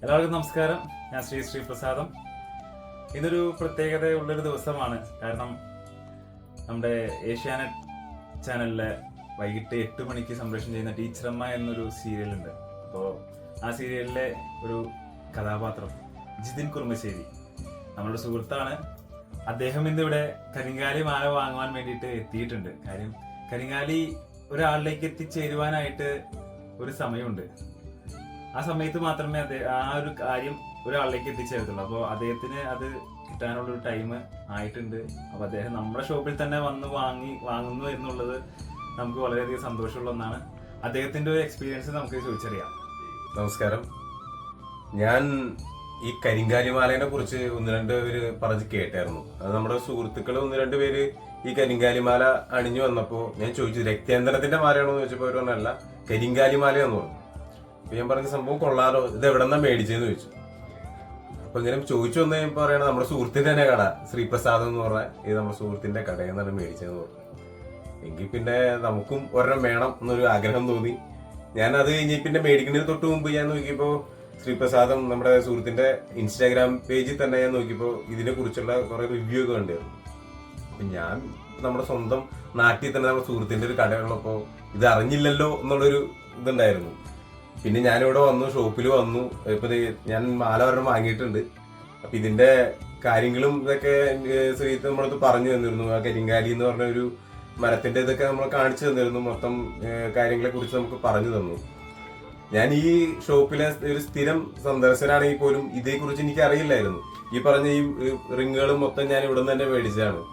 എല്ലാവർക്കും നമസ്കാരം. ഞാൻ ശ്രീപ്രസാദം. ഇതൊരു പ്രത്യേകതയുള്ളൊരു ദിവസമാണ്. കാരണം നമ്മുടെ ഏഷ്യാനെറ്റ് ചാനലിലെ വൈകിട്ട് 8 മണിക്ക് സംപ്രേഷണം ചെയ്യുന്ന ടീച്ചറമ്മ എന്നൊരു സീരിയലുണ്ട്. അപ്പോൾ ആ സീരിയലിലെ ഒരു കഥാപാത്രം ജിതിൻ കുറുമശ്ശേരി നമ്മളുടെ സുഹൃത്താണ്. അദ്ദേഹം ഇന്നിവിടെ കരിങ്കാലി മാല വാങ്ങുവാൻ വേണ്ടിയിട്ട് എത്തിയിട്ടുണ്ട്. കാര്യം കരിങ്കാലി ഒരാളിലേക്ക് എത്തിച്ചേരുവാനായിട്ട് ഒരു സമയമുണ്ട്. ആ സമയത്ത് മാത്രമേ ആ ഒരു കാര്യം ഒരാളിലേക്ക് എത്തിച്ചേരത്തുള്ളൂ. അപ്പോൾ അദ്ദേഹത്തിന് അത് കിട്ടാനുള്ളൊരു ടൈം ആയിട്ടുണ്ട്. അപ്പോൾ അദ്ദേഹം നമ്മുടെ ഷോപ്പിൽ തന്നെ വന്ന് വാങ്ങുന്നു എന്നുള്ളത് നമുക്ക് വളരെയധികം സന്തോഷമുള്ള ഒന്നാണ്. അദ്ദേഹത്തിന്റെ ഒരു എക്സ്പീരിയൻസ് നമുക്ക് ചോദിച്ചറിയാം. നമസ്കാരം. ഞാൻ ഈ കരിങ്കാലിമാലേനെ കുറിച്ച് ഒന്ന് രണ്ട് പേര് പറഞ്ഞ് കേട്ടായിരുന്നു. അത് നമ്മുടെ സുഹൃത്തുക്കൾ ഒന്ന് രണ്ട് പേര് ഈ കരിങ്കാലിമാല അണിഞ്ഞു വന്നപ്പോൾ ഞാൻ ചോദിച്ചു, രക്തേന്ദ്രത്തിന്റെ മാലയാണോ എന്ന് ചോദിച്ചപ്പോൾ അവർ പറഞ്ഞല്ല, കരിങ്കാലിമാലയാന്ന് പറഞ്ഞു. അപ്പൊ ഞാൻ പറഞ്ഞ സംഭവം കൊള്ളാലോ, ഇത് എവിടെന്നാ മേടിച്ചെന്ന് ചോദിച്ചു. അപ്പൊ ഇങ്ങനെ ചോദിച്ചു വന്ന് പറയണ നമ്മുടെ സുഹൃത്തിന്റെ തന്നെ കട, ശ്രീപ്രസാദം എന്ന് പറഞ്ഞ ഇത് നമ്മുടെ സുഹൃത്തിന്റെ കടയിൽ നിന്നാണ് മേടിച്ചതെന്ന് പറഞ്ഞു. എങ്കിൽ പിന്നെ നമുക്കും ഒരെണ്ണം വേണം എന്നൊരു ആഗ്രഹം തോന്നി. ഞാൻ അത് കഴിഞ്ഞ് പിന്നെ മേടിക്കുന്നതിന് തൊട്ട് മുമ്പ് ഞാൻ നോക്കിയപ്പോൾ ശ്രീപ്രസാദം നമ്മുടെ സുഹൃത്തിന്റെ ഇൻസ്റ്റാഗ്രാം പേജിൽ തന്നെ ഞാൻ നോക്കിയപ്പോൾ ഇതിനെ കുറിച്ചുള്ള കുറെ റിവ്യൂ ഒക്കെ കണ്ടായിരുന്നു. അപ്പൊ ഞാൻ നമ്മുടെ സ്വന്തം നാട്ടിൽ തന്നെ നമ്മുടെ സുഹൃത്തിന്റെ ഒരു കടയുള്ളപ്പോൾ ഇത് അറിഞ്ഞില്ലല്ലോ എന്നുള്ളൊരു ഇതുണ്ടായിരുന്നു. പിന്നെ ഞാനിവിടെ വന്നു, ഷോപ്പിൽ വന്നു. ഇപ്പൊ ഞാൻ മാല ഒരെണ്ണം വാങ്ങിയിട്ടുണ്ട്. അപ്പൊ ഇതിന്റെ കാര്യങ്ങളും ഇതൊക്കെ ശ്രീത്ത് നമ്മളത് പറഞ്ഞു തന്നിരുന്നു. ആ കരിങ്കാലി എന്ന് പറഞ്ഞ ഒരു മരത്തിന്റെ ഇതൊക്കെ നമ്മൾ കാണിച്ചു തന്നിരുന്നു. മൊത്തം കാര്യങ്ങളെ കുറിച്ച് നമുക്ക് പറഞ്ഞു തന്നു. ഞാൻ ഈ ഷോപ്പിലെ ഒരു സ്ഥിരം സന്ദർശനാണെങ്കിൽ പോലും ഇതേക്കുറിച്ച് എനിക്ക് അറിയില്ലായിരുന്നു. ഈ പറഞ്ഞ ഈ റിങ്ങുകളും മൊത്തം ഞാൻ ഇവിടെ നിന്ന് തന്നെ മേടിച്ചതാണ്.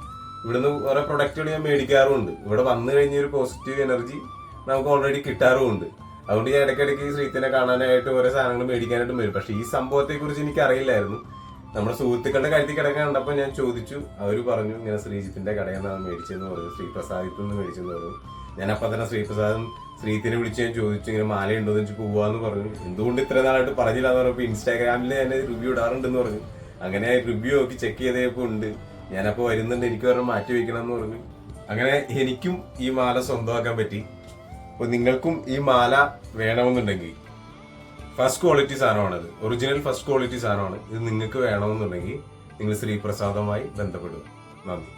ഇവിടുന്ന് ഓരോ പ്രൊഡക്റ്റുകൾ ഞാൻ മേടിക്കാറുമുണ്ട്. ഇവിടെ വന്നു കഴിഞ്ഞ ഒരു പോസിറ്റീവ് എനർജി നമുക്ക് ഓൾറെഡി കിട്ടാറുമുണ്ട്. അതുകൊണ്ട് ഞാൻ ഇടയ്ക്കിടയ്ക്ക് ശ്രീത്തിനെ കാണാനായിട്ട് ഓരോ സാധനങ്ങൾ മേടിക്കാനായിട്ടും വരും. പക്ഷെ ഈ സംഭവത്തെ കുറിച്ച് എനിക്ക് അറിയില്ലായിരുന്നു. നമ്മുടെ സുഹൃത്തുക്കളുടെ കാര്യത്തിൽ കിടക്കാൻ കണ്ടപ്പോൾ ഞാൻ ചോദിച്ചു. അവർ പറഞ്ഞു ഇങ്ങനെ ശ്രീജിത്തിന്റെ കടയിൽ നിന്നാണ് മേടിച്ചതെന്ന് പറഞ്ഞു, ശ്രീപ്രസാദത്തിൽ നിന്ന് മേടിച്ചെന്ന് പറഞ്ഞു. ഞാൻ അപ്പം തന്നെ ശ്രീത്തിനെ വിളിച്ച് ഞാൻ ചോദിച്ചു, ഇങ്ങനെ മാലയുണ്ടോ എന്ന് വെച്ച് പോവാന്ന് പറഞ്ഞു. എന്തുകൊണ്ട് ഇത്ര നാളായിട്ട് പറഞ്ഞില്ല എന്ന് പറഞ്ഞപ്പോൾ ഇൻസ്റ്റാഗ്രാമിൽ ഞാൻ റിവ്യൂ ഇടാറുണ്ടെന്ന് പറഞ്ഞു. അങ്ങനെ റിവ്യൂ നോക്കി ചെക്ക് ചെയ്തപ്പോൾ ഉണ്ട്. ഞാനപ്പോൾ വരുന്നുണ്ട്, എനിക്ക് പറഞ്ഞ് മാറ്റി വയ്ക്കണം എന്ന് പറഞ്ഞു. അങ്ങനെ എനിക്കും ഈ മാല സ്വന്തമാക്കാൻ പറ്റി. അപ്പോൾ നിങ്ങൾക്കും ഈ മാല വേണമെന്നുണ്ടെങ്കിൽ ഫസ്റ്റ് ക്വാളിറ്റി സാധനമാണത്, ഒറിജിനൽ ഫസ്റ്റ് ക്വാളിറ്റി സാധനമാണ്. ഇത് നിങ്ങൾക്ക് വേണമെന്നുണ്ടെങ്കിൽ നിങ്ങൾ ശ്രീപ്രസാദവുമായി ബന്ധപ്പെടുക. നന്ദി.